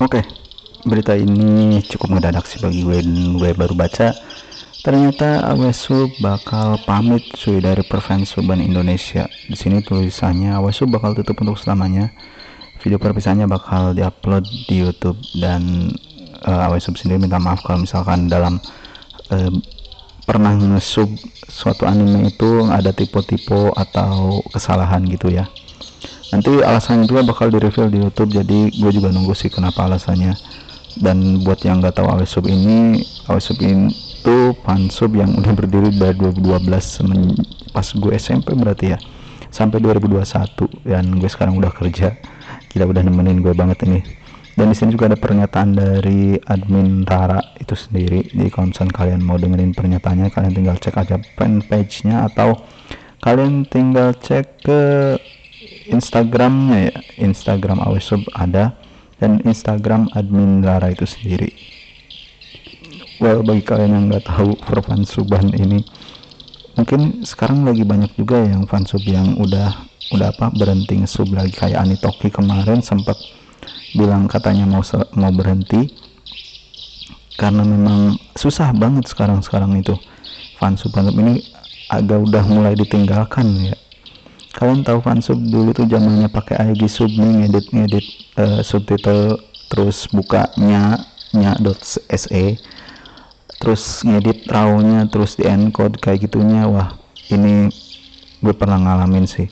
Oke, berita ini cukup mendadak sih bagi gue, dan gue baru baca. Ternyata Awesu bakal pamit cuy dari Perfansuban Indonesia. Di sini tulisannya Awesu bakal tutup untuk selamanya. Video perpisahannya bakal diupload di YouTube, dan Awesu sendiri minta maaf kalau misalkan dalam uh, pernah nge-sub suatu anime itu ada tipe-tipe atau kesalahan gitu ya. Nanti alasannya juga bakal di reveal di YouTube, jadi gue juga nunggu sih kenapa alasannya. Dan buat yang nggak tahu Awesub itu fansub yang udah berdiri dari 2012, pas gue SMP berarti ya, sampai 2021, dan gue sekarang udah kerja. Gila, udah nemenin gue banget ini. Dan di sini juga ada pernyataan dari admin Rara itu sendiri. Jadi kalau misalnya kalian mau dengerin pernyataannya, kalian tinggal cek aja fanpage-nya, atau kalian tinggal cek ke Instagramnya ya. Instagram Awesub ada, dan Instagram admin Lara itu sendiri. Well, bagi kalian yang nggak tahu perfansuban ini, mungkin sekarang lagi banyak juga yang fansub yang udah berhenti ngesub lagi, kayak Anitoki kemarin sempat bilang katanya mau berhenti karena memang susah banget sekarang itu fansub ini agak udah mulai ditinggalkan ya. Kalian tahu fansub dulu tuh zamannya pakai IG sub nih, ngedit subtitle, terus bukanya nya.se, terus ngedit raw-nya, terus di encode kayak gitunya. Wah, ini gue pernah ngalamin sih.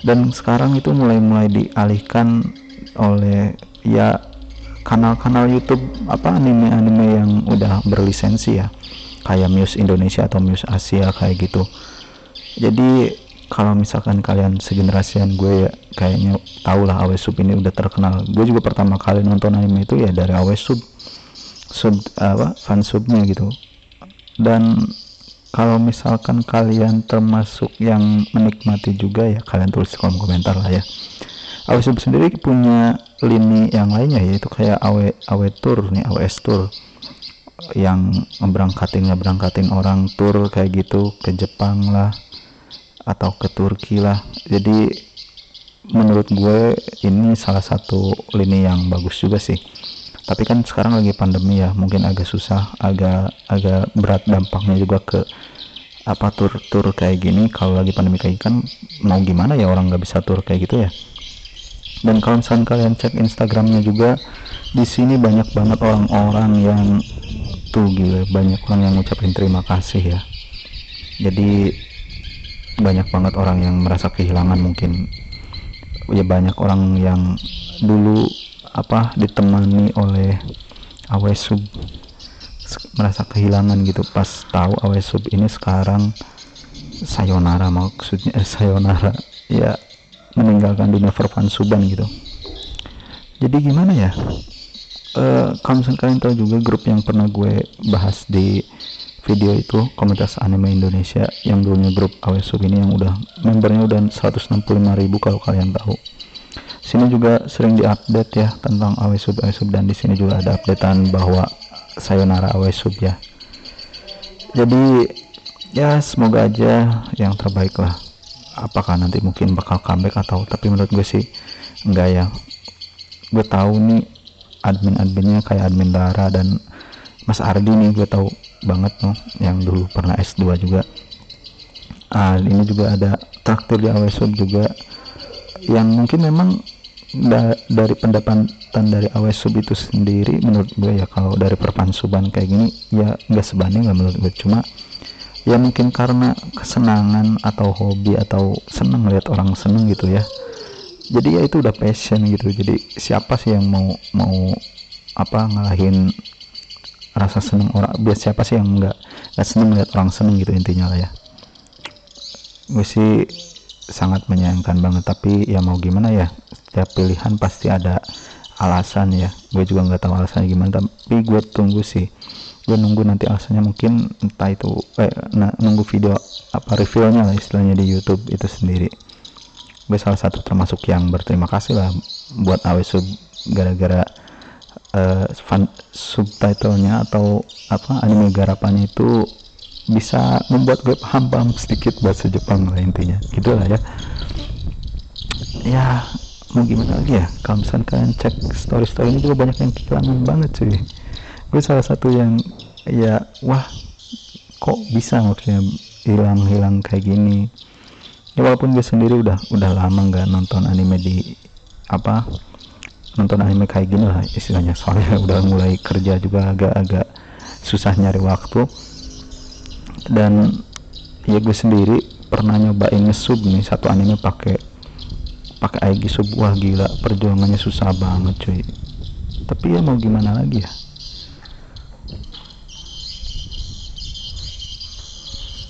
Dan sekarang itu mulai dialihkan oleh ya kanal-kanal YouTube anime-anime yang udah berlisensi ya, kayak Muse Indonesia atau Muse Asia kayak gitu. Jadi kalau misalkan kalian segenerasian gue ya, kayaknya tau lah Awesub ini udah terkenal. Gue juga pertama kali nonton anime itu ya dari Awesub, fansubnya gitu. Dan kalau misalkan kalian termasuk yang menikmati juga ya, kalian tulis di kolom komentar lah ya. Awesub sendiri punya lini yang lainnya, yaitu kayak Awe Tour nih, AWS Tour, yang ngeberangkatin orang tour kayak gitu ke Jepang lah atau ke Turki lah. Jadi menurut gue ini salah satu lini yang bagus juga sih. Tapi kan sekarang lagi pandemi ya, mungkin agak susah, agak berat dampaknya juga ke tur kayak gini. Kalau lagi pandemi kayak kan mau gimana ya, orang nggak bisa tur kayak gitu ya. Dan kalau misalnya kalian cek Instagramnya juga, di sini banyak banget orang-orang yang tuh gila, banyak orang yang ngucapin terima kasih ya. Jadi banyak banget orang yang merasa kehilangan, mungkin ya banyak orang yang dulu ditemani oleh Awesub merasa kehilangan gitu pas tahu Awesub ini sekarang sayonara, maksudnya sayonara ya, meninggalkan dunia perfansuban gitu. Jadi gimana ya, kalau misalnya kalian tahu juga grup yang pernah gue bahas di video itu, komunitas anime Indonesia, yang dulunya grup Awesub ini, yang udah membernya udah 165.000 kalau kalian tahu. Sini juga sering diupdate ya tentang Awesub, dan di sini juga ada updatean bahwa sayonara Awesub ya. Jadi ya semoga aja yang terbaik lah. Apakah nanti mungkin bakal comeback atau, tapi menurut gue sih enggak ya. Gue tahu nih admin-adminnya kayak admin Dara dan Mas Ardi nih, gue tahu banget loh, yang dulu pernah S2 juga. Ini juga ada traktir di Awesub juga, yang mungkin memang dari pendapatan dari Awesub itu sendiri, menurut gue ya, kalau dari perpansuban kayak gini ya nggak sebanding lah menurut gue. Cuma ya mungkin karena kesenangan atau hobi atau seneng lihat orang seneng gitu ya, jadi ya itu udah passion gitu. Jadi siapa sih yang mau ngalahin rasa seneng orang, biar siapa sih yang nggak seneng lihat orang seneng gitu, intinya lah ya. Gue sih sangat menyayangkan banget, tapi ya mau gimana ya, setiap pilihan pasti ada alasan ya. Gue juga nggak tahu alasannya gimana, tapi gue tunggu sih, gue nunggu nanti alasannya. Mungkin entah itu nunggu video reviewnya lah istilahnya di YouTube itu sendiri. Gue salah satu termasuk yang berterima kasih lah buat Awesub, gara-gara subtitlenya atau anime garapannya itu bisa membuat gue paham sedikit bahasa Jepang lah, intinya gitulah ya. Ya mau gimana lagi ya, kalau misalkan kalian cek story ini juga banyak yang kehilangan banget cuy. Gue salah satu yang ya wah, kok bisa maksudnya hilang kayak gini ya, walaupun gue sendiri udah lama nggak nonton anime di apa nonton anime kayak gini lah istilahnya, soalnya udah mulai kerja juga agak-agak susah nyari waktu. Dan ya gue sendiri pernah nyobain nge-sub nih satu anime pakai IG sub, wah gila perjuangannya susah banget cuy, tapi ya mau gimana lagi ya.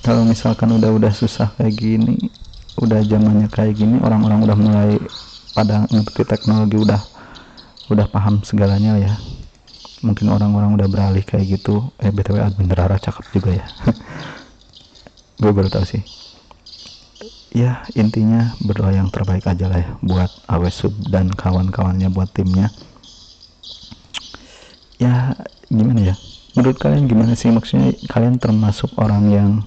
Kalau misalkan udah susah kayak gini, udah zamannya kayak gini, orang-orang udah mulai pada ngerti teknologi, udah paham segalanya ya, mungkin orang-orang udah beralih kayak gitu. BTW admin Rara cakep juga ya. Gue baru tahu sih. Ya intinya berdoa yang terbaik aja lah ya buat Awesub dan kawan-kawannya, buat timnya. Ya gimana ya, menurut kalian gimana sih, maksudnya kalian termasuk orang yang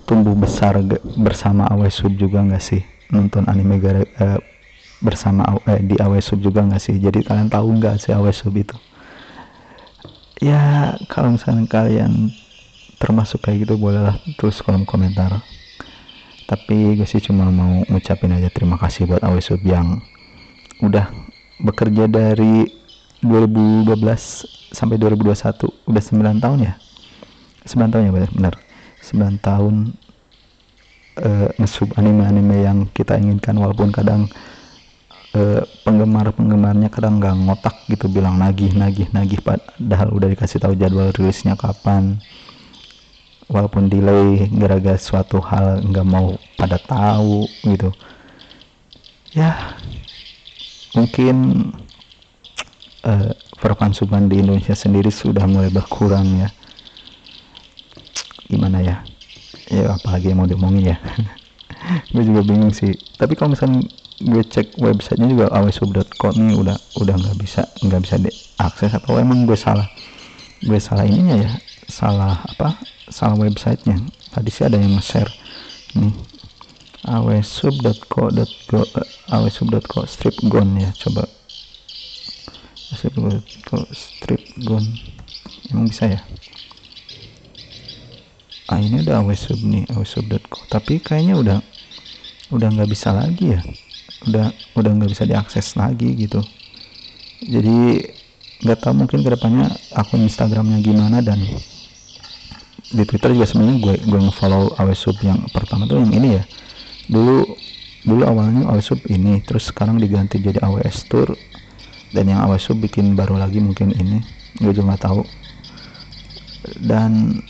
tumbuh besar bersama Awesub juga nggak sih, nonton anime bersama di Awesub juga nggak sih? Jadi kalian tahu nggak sih Awesub itu? Ya kalau misalnya kalian termasuk kayak gitu, bolehlah tulis kolom komentar. Tapi gue sih cuma mau ngucapin aja terima kasih buat Awesub yang udah bekerja dari 2012 sampai 2021, udah 9 tahun ya, 9 tahun ya benar 9 tahun nge-sub anime-anime yang kita inginkan, walaupun kadang penggemar-penggemarnya kadang nggak ngotak gitu, bilang nagih padahal udah dikasih tahu jadwal rilisnya kapan, walaupun delay gara-gara suatu hal nggak mau pada tahu gitu ya. Mungkin perpansuban di Indonesia sendiri sudah mulai berkurang ya, gimana ya, apalagi yang mau diomongin ya. Gue juga bingung sih, tapi kalau misalnya gue cek websitenya juga awesub.co nih udah nggak bisa diakses, atau emang gue salah ininya ya, salah websitenya. Tadi sih ada yang nge-share nih awesub.co strip gone ya, coba awesub.co strip gone, emang bisa ya. Ini udah awesub nih, awesub.co, tapi kayaknya udah nggak bisa lagi ya, udah nggak bisa diakses lagi gitu. Jadi nggak tahu, mungkin kedepannya akun Instagramnya gimana. Dan di Twitter juga sebenarnya gue nge-follow Awesub yang pertama tuh yang ini ya, dulu awalnya Awesub ini, terus sekarang diganti jadi AWS Tour, dan yang Awesub bikin baru lagi mungkin ini, gue juga nggak tahu. Dan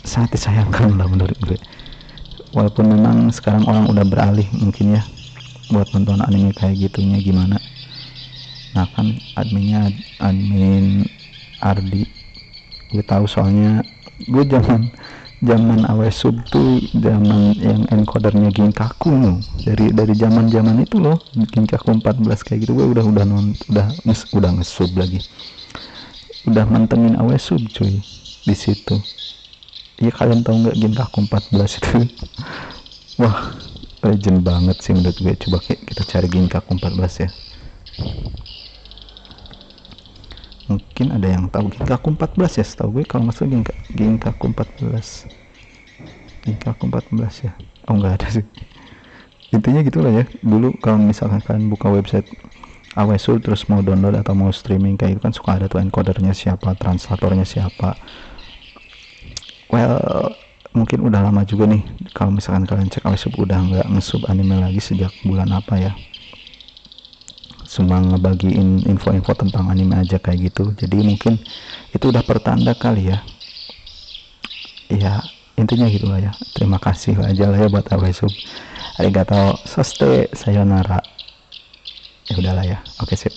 sangat disayangkan lah menurut gue, walaupun memang sekarang orang udah beralih mungkin ya buat nonton anime kayak gitunya gimana. Nah kan admin Ardi, gue tahu soalnya gue zaman Awesub tuh zaman yang encodernya Ginkaku loh, dari zaman itu loh, Ginkaku 14 kayak gitu. Gue udah nge-sub lagi, udah mantengin Awesub cuy di situ. Iya, kalian tahu nggak Ginkaku 14 itu? Wah legend banget sih menurut gue. Coba kita cari Ginkaku 14 ya, mungkin ada yang tahu Ginkaku 14 ya. Setahu gue kalau masuk Ginkaku 14 ya, oh nggak ada sih. Intinya gitulah ya. Dulu kalau misalkan kalian buka website Awesub terus mau download atau mau streaming kayak itu kan suka ada tuh encodernya siapa, translatornya siapa. Well, mungkin udah lama juga nih kalau misalkan kalian cek Awesub udah nggak nge-sub anime lagi sejak bulan apa ya, cuma ngebagiin info-info tentang anime aja kayak gitu. Jadi mungkin itu udah pertanda kali ya. Ya intinya gitulah ya. Terima kasih aja lah ya buat Awesub. Arigato, soste, sayonara. Ya udahlah ya. Oke sip.